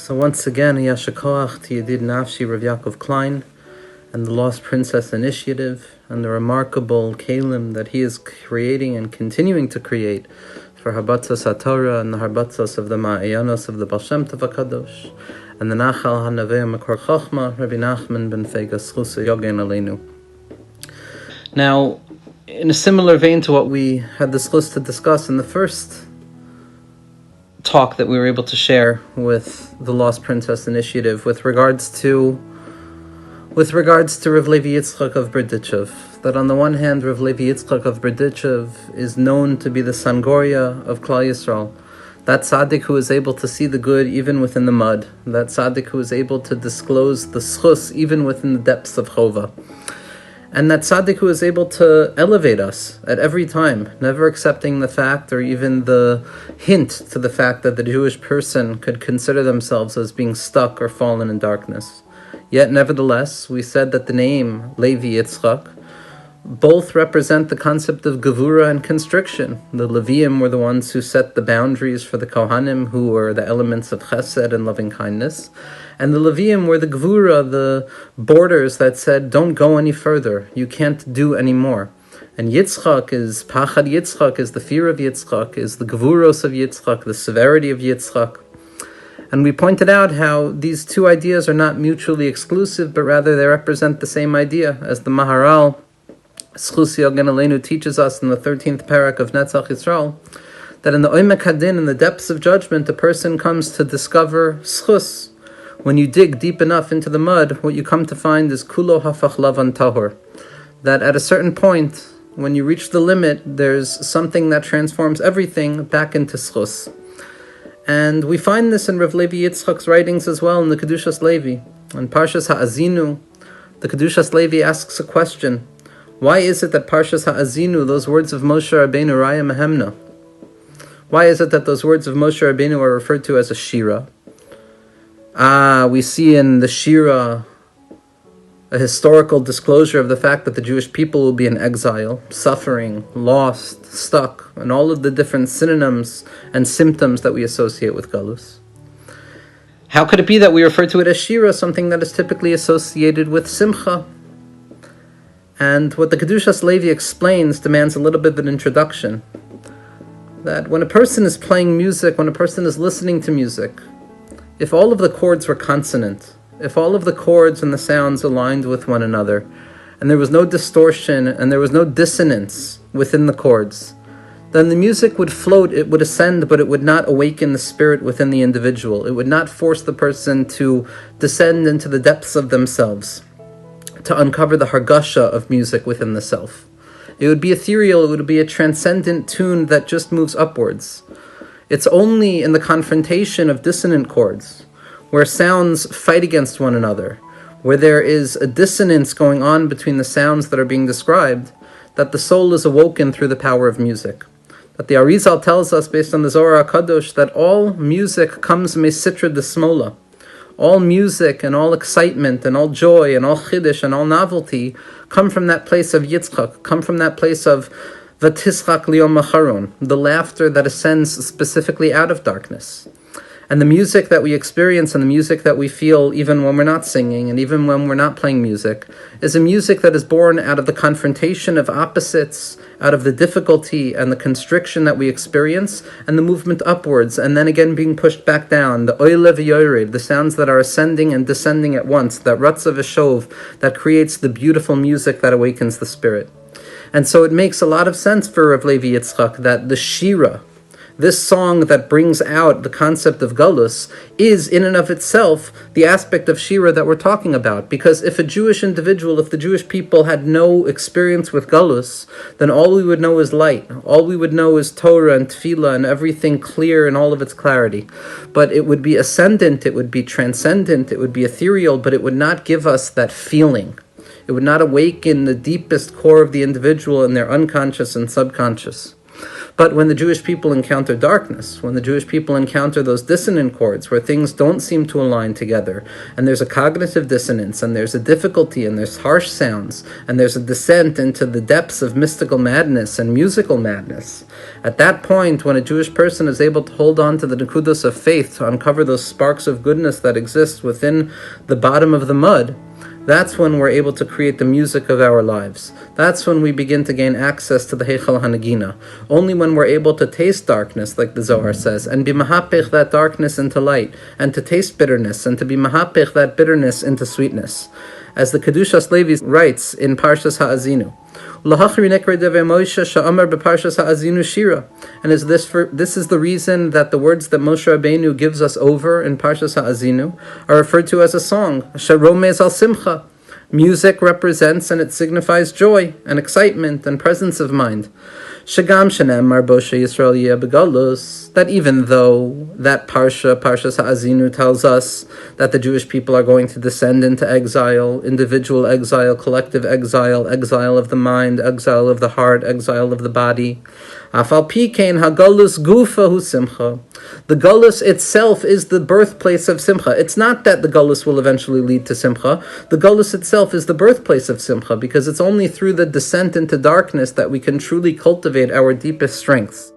So once again, Yasher Koach to Yedid Nafshi Rav Yaakov Klein and the Lost Princess Initiative and the remarkable Kalim that he is creating and continuing to create for Harbatzos HaTorah and the Harbatzos of the Ma'ayanos of the Baal Shem Tov HaKadosh and the Nachal HaNaveh Makor Chochma, Rebbe Nachman ben Fegas Chusay Yogen Aleinu. Now, in a similar vein to what we had this list to discuss in the first talk that we were able to share with the Lost Princess Initiative with regards to Rav Levi Yitzchak of Berdichev, that on the one hand Rav Levi Yitzchak of Berdichev is known to be the Sangoria of Klal Yisrael, that tzaddik who is able to see the good even within the mud, that tzaddik who is able to disclose the schus even within the depths of chova, and that tzaddik who is able to elevate us at every time, never accepting the fact or even the hint to the fact that the Jewish person could consider themselves as being stuck or fallen in darkness. Yet nevertheless, we said that the name Levi Yitzchak both represent the concept of gevura and constriction. The Leviim were the ones who set the boundaries for the Kohanim, who were the elements of chesed and loving kindness. And the Leviim were the gevura, the borders that said, don't go any further, you can't do any more. And Yitzchak is, Pachad Yitzchak is the fear of Yitzchak, is the gevuros of Yitzchak, the severity of Yitzchak. And we pointed out how these two ideas are not mutually exclusive, but rather they represent the same idea, as the Maharal Schus Yogen Aleinu teaches us in the 13th parak of Netzach Yisrael, that in the Oimek Hadin, in the depths of judgment, a person comes to discover schus. When you dig deep enough into the mud, what you come to find is kulo hafach lavan tahor. That at a certain point, when you reach the limit, there's something that transforms everything back into schus. And we find this in Rav Levi Yitzchak's writings as well in the Kedushas Levi. In Parshas Ha'azinu, the Kedushas Levi asks a question. Why is it that Parshas Ha'azinu, those words of Moshe Rabbeinu, Raya Mehemna, why is it that those words of Moshe Rabbeinu are referred to as a shira? We see in the shira a historical disclosure of the fact that the Jewish people will be in exile, suffering, lost, stuck, and all of the different synonyms and symptoms that we associate with Galus. How could it be that we refer to it as shira, something that is typically associated with simcha? And what the Kedushas Levi explains demands a little bit of an introduction. That when a person is playing music, when a person is listening to music, if all of the chords were consonant, if all of the chords and the sounds aligned with one another, and there was no distortion and there was no dissonance within the chords, then the music would float, it would ascend, but it would not awaken the spirit within the individual. It would not force the person to descend into the depths of themselves, to uncover the hargasha of music within the self. It would be ethereal, it would be a transcendent tune that just moves upwards. It's only in the confrontation of dissonant chords, where sounds fight against one another, where there is a dissonance going on between the sounds that are being described, that the soul is awoken through the power of music. That the Arizal tells us, based on the Zohar HaKadosh, that all music comes me sitra de smola. All music and all excitement and all joy and all chiddush and all novelty come from that place of Yitzchak, come from that place of v'tischak liyom macharon, the laughter that ascends specifically out of darkness. And the music that we experience and the music that we feel even when we're not singing and even when we're not playing music is a music that is born out of the confrontation of opposites, out of the difficulty and the constriction that we experience and the movement upwards and then again being pushed back down, the oile v'yored, the sounds that are ascending and descending at once, that ratza v'shov, that creates the beautiful music that awakens the spirit. And so it makes a lot of sense for Rav Levi Yitzchak that the shira, this song that brings out the concept of Galus, is in and of itself the aspect of shira that we're talking about. Because if a Jewish individual, if the Jewish people had no experience with Galus, then all we would know is light. All we would know is Torah and Tefillah and everything clear in all of its clarity. But it would be ascendant, it would be transcendent, it would be ethereal, but it would not give us that feeling. It would not awaken the deepest core of the individual in their unconscious and subconscious. But when the Jewish people encounter darkness, when the Jewish people encounter those dissonant chords where things don't seem to align together, and there's a cognitive dissonance, and there's a difficulty, and there's harsh sounds, and there's a descent into the depths of mystical madness and musical madness, at that point, when a Jewish person is able to hold on to the nekudos of faith, to uncover those sparks of goodness that exist within the bottom of the mud, that's when we're able to create the music of our lives. That's when we begin to gain access to the Heichal HaNagina. Only when we're able to taste darkness, like the Zohar says, and be mahapich that darkness into light, and to taste bitterness, and to be mahapich that bitterness into sweetness. As the Kedushas Levi writes in Parshas Ha'azinu, and this is the reason that the words that Moshe Rabbeinu gives us over in Parshas Ha'azinu are referred to as a song. Sharomez al simcha. Music represents and it signifies joy and excitement and presence of mind. Shagam shenemar boshe Yisrael yeh begalus, that even though that Parshas Ha'azinu tells us that the Jewish people are going to descend into exile, individual exile, collective exile, exile of the mind, exile of the heart, exile of the body. Afal pikein hagalus gufa hu simcha. The galus itself is the birthplace of simcha. It's not that the galus will eventually lead to simcha. The galus itself is the birthplace of simcha, because it's only through the descent into darkness that we can truly cultivate our deepest strengths.